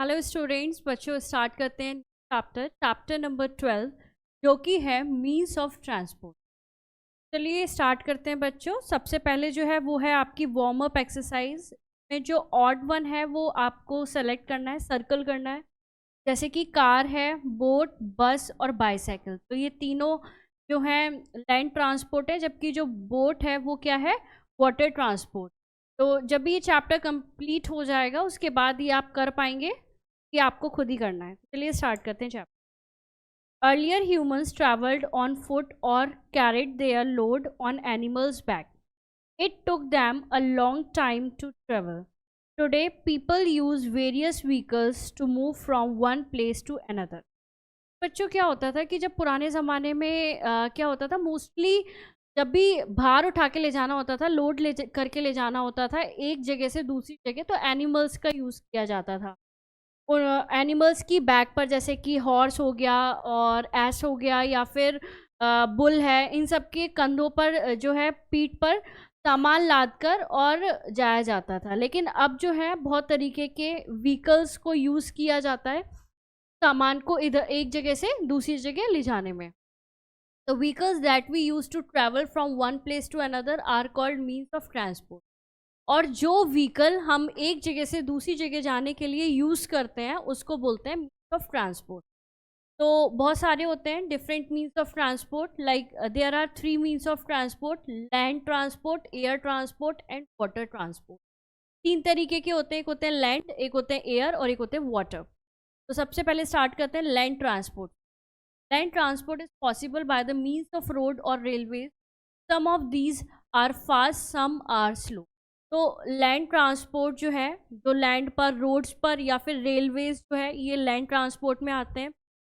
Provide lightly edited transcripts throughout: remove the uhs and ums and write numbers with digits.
Hello students, बच्चों start करते हैं चैप्टर नंबर 12 जो कि है मीन्स ऑफ ट्रांसपोर्ट। चलिए स्टार्ट करते हैं बच्चों। सबसे पहले जो है वो है आपकी वार्म अप एक्सरसाइज में जो ऑड वन है वो आपको सेलेक्ट करना है, सर्कल करना है। जैसे कि कार है, बोट, बस और बाईसाइकिल, तो ये तीनों जो है लैंड ट्रांसपोर्ट है, जबकि जो बोट है वो क्या है, वाटर ट्रांसपोर्ट। तो जब भी ये चैप्टर कंप्लीट हो जाएगा उसके बाद ही आप कर पाएंगे, कि आपको खुद ही करना है। चलिए स्टार्ट करते हैं chapter. Earlier humans travelled on foot और carried their load on animals back. It took them a long time to travel. Today people use various vehicles to move from one place to another. बच्चों क्या होता था कि जब पुराने ज़माने में क्या होता था, मोस्टली जब भी भार उठा के ले जाना होता था, लोड करके ले जाना होता था एक जगह से दूसरी जगह, तो एनिमल्स का यूज़ किया जाता था। एनिमल्स की बैक पर, जैसे कि हॉर्स हो गया और एस हो गया या फिर बुल है, इन सब के कंधों पर जो है पीठ पर सामान लाद कर और जाया जाता था। लेकिन अब जो है बहुत तरीके के व्हीकल्स को यूज़ किया जाता है सामान को इधर एक जगह से दूसरी जगह ले जाने में। The vehicles that we use to travel from one place to another are called means of transport. और जो व्हीकल हम एक जगह से दूसरी जगह जाने के लिए यूज़ करते हैं उसको बोलते हैं मीन्स ऑफ ट्रांसपोर्ट। तो बहुत सारे होते हैं different means of transport, like there are 3 means of transport: land transport, air transport and water transport. 3 तरीके के होते हैं, एक होते हैं लैंड, एक होते हैं एयर और एक होते हैं वाटर। तो सबसे पहले स्टार्ट करते हैं land transport. Land transport is possible by the means of road or railways. Some of these are fast, some are slow. तो लैंड ट्रांसपोर्ट जो है, जो लैंड पर, रोड्स पर या फिर रेलवेज जो है, ये लैंड ट्रांसपोर्ट में आते हैं।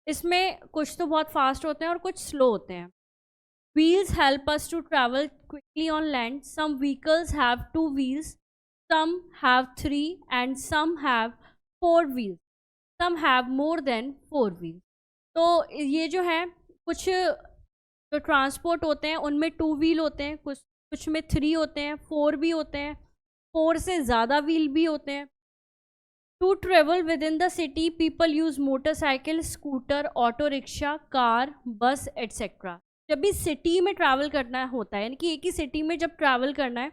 इसमें कुछ तो बहुत फास्ट होते हैं और कुछ स्लो होते हैं। Wheels help us to travel quickly on land. Some vehicles have 2 wheels, some have 3 and some have 4 wheels. Some have more than 4 wheels. तो ये जो है कुछ जो ट्रांसपोर्ट होते हैं उनमें 2 व्हील होते हैं, कुछ में 3 होते हैं, 4 भी होते हैं, 4 से ज़्यादा व्हील भी होते हैं। To travel within the city people use motorcycle, scooter, auto rickshaw, car, bus etcetera. जब भी सिटी में ट्रैवल करना होता है, यानी कि एक ही सिटी में जब ट्रैवल करना है,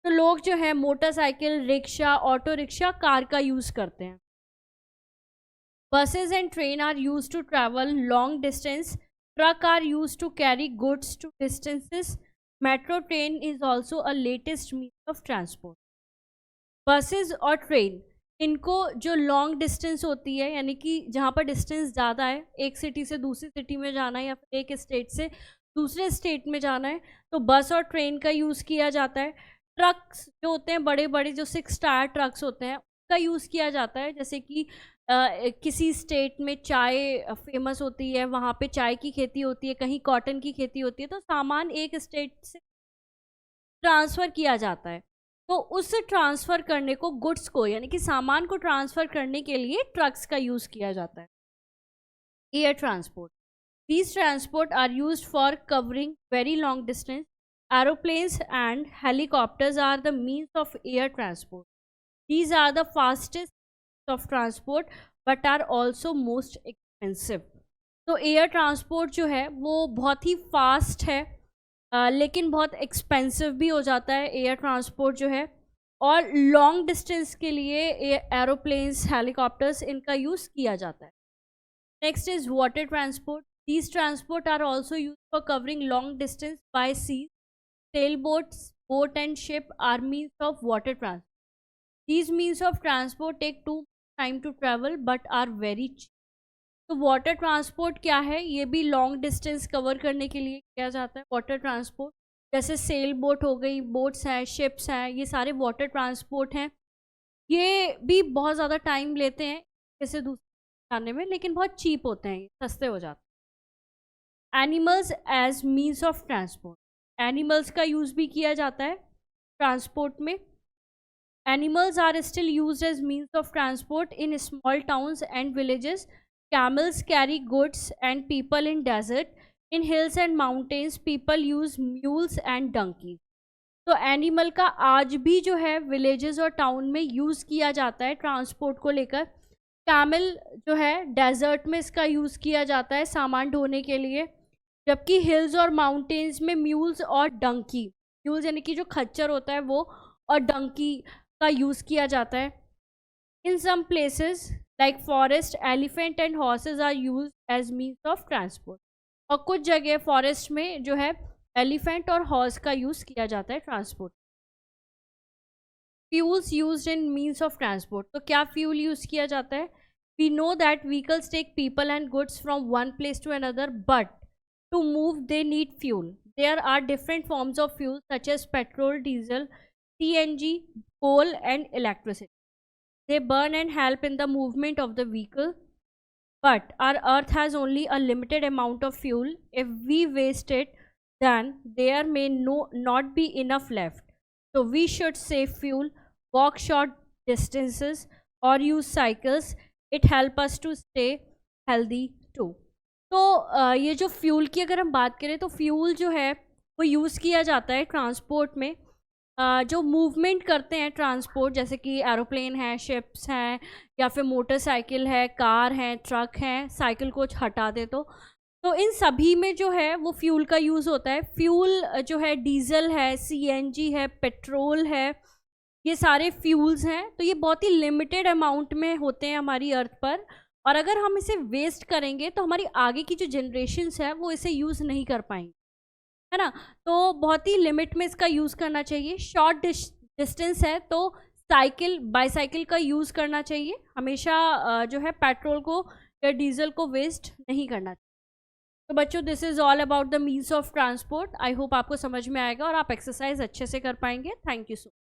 तो लोग जो है motorcycle, rickshaw, auto rickshaw, car का यूज़ करते हैं। Buses and train are used to travel long distance. Truck are used to carry goods to distances. Metro train is also a latest means of transport. Buses और train, इनको जो long distance होती है, यानी कि जहाँ पर डिस्टेंस ज़्यादा है, एक सिटी से दूसरी सिटी में जाना है या फिर एक स्टेट से दूसरे स्टेट में जाना है, तो बस और ट्रेन का यूज़ किया जाता है। ट्रक्स जो होते हैं, बड़े बड़े जो 6 टायर ट्रक्स होते हैं, उनका यूज़ किया जाता है। जैसे कि किसी स्टेट में चाय फेमस होती है, वहाँ पे चाय की खेती होती है, कहीं कॉटन की खेती होती है, तो सामान एक स्टेट से ट्रांसफ़र किया जाता है। तो उस ट्रांसफ़र करने को, गुड्स को, यानी कि सामान को ट्रांसफ़र करने के लिए ट्रक्स का यूज़ किया जाता है। Air transport, these transport are used for covering very long distance. Aeroplanes and helicopters are the means of air transport. These are the fastest of transport but are also most expensive. तो air transport जो है वो बहुत ही fast है, लेकिन बहुत expensive भी हो जाता है एयर ट्रांसपोर्ट जो है। और लॉन्ग डिस्टेंस के लिए एरोप्लेन्स, हेलीकॉप्टर्स, इनका यूज़ किया जाता है। Next is water transport. These transport are also used for covering long distance by sea. Sailboats, boat and ship are means of water transport. These means of transport take too much time to travel but are very cheap. तो water transport क्या है, ये भी long distance cover करने के लिए किया जाता है वाटर ट्रांसपोर्ट। जैसे सेल बोट हो गई, बोट्स हैं, शिप्स हैं, ये सारे वाटर ट्रांसपोर्ट हैं। ये भी बहुत ज़्यादा टाइम लेते हैं जैसे दूसरे जाने में, लेकिन बहुत चीप होते हैं, सस्ते हो जाते हैं। Animals as means of transport, animals का यूज़ भी किया जाता है ट्रांसपोर्ट में। Animals are still used as means of transport in small towns and villages. Camels carry goods and people in desert. In hills and mountains people use mules and donkeys. तो animal का आज भी जो है villages और town में use किया जाता है ट्रांसपोर्ट को लेकर। कैमल जो है डेजर्ट में इसका यूज़ किया जाता है सामान ढोने के लिए, जबकि हिल्स और माउंटेन्स में म्यूल्स और डंकी, म्यूल्स यानी कि जो खच्चर होता है वो, और डंकी का यूज़ किया जाता है। In some places like forest elephant and horses are use as means of transport, और कुछ जगह फॉरेस्ट में जो है एलिफेंट और हॉर्स का यूज़ किया जाता है transport. Fuels used in means of transport, तो क्या फ्यूल यूज़ किया जाता है? We know that vehicles take people and goods from one place to another, but to move they need fuel. There are different forms of fuel such as petrol, diesel, CNG, coal and electricity. They burn and help in the movement of the vehicle, but our earth has only a limited amount of fuel. If we waste it, then there may not be enough left. So we should save fuel, walk short distances, or use cycles. It helps us to stay healthy too. तो ये जो fuel की अगर हम बात करें तो fuel जो है वो यूज़ किया जाता है ट्रांसपोर्ट में। जो मूवमेंट करते हैं ट्रांसपोर्ट, जैसे कि एरोप्लेन है, शिप्स हैं, या फिर मोटरसाइकिल है, कार हैं, ट्रक हैं, साइकिल को हटा दे तो इन सभी में जो है वो फ्यूल का यूज़ होता है। फ्यूल जो है डीजल है, CNG है, पेट्रोल है, ये सारे फ्यूल्स हैं। तो ये बहुत ही लिमिटेड अमाउंट में होते हैं हमारी अर्थ पर, और अगर हम इसे वेस्ट करेंगे तो हमारी आगे की जो जनरेशन्स है वो इसे यूज़ नहीं कर पाएंगे, है ना। तो बहुत ही लिमिट में इसका यूज़ करना चाहिए। शॉर्ट डिस्टेंस है तो साइकिल, बाईसाइकिल का यूज़ करना चाहिए। हमेशा जो है पेट्रोल को या डीजल को वेस्ट नहीं करना चाहिए। तो बच्चों, this is all about the means of transport. I hope आपको समझ में आएगा और आप एक्सरसाइज अच्छे से कर पाएंगे। Thank you so much.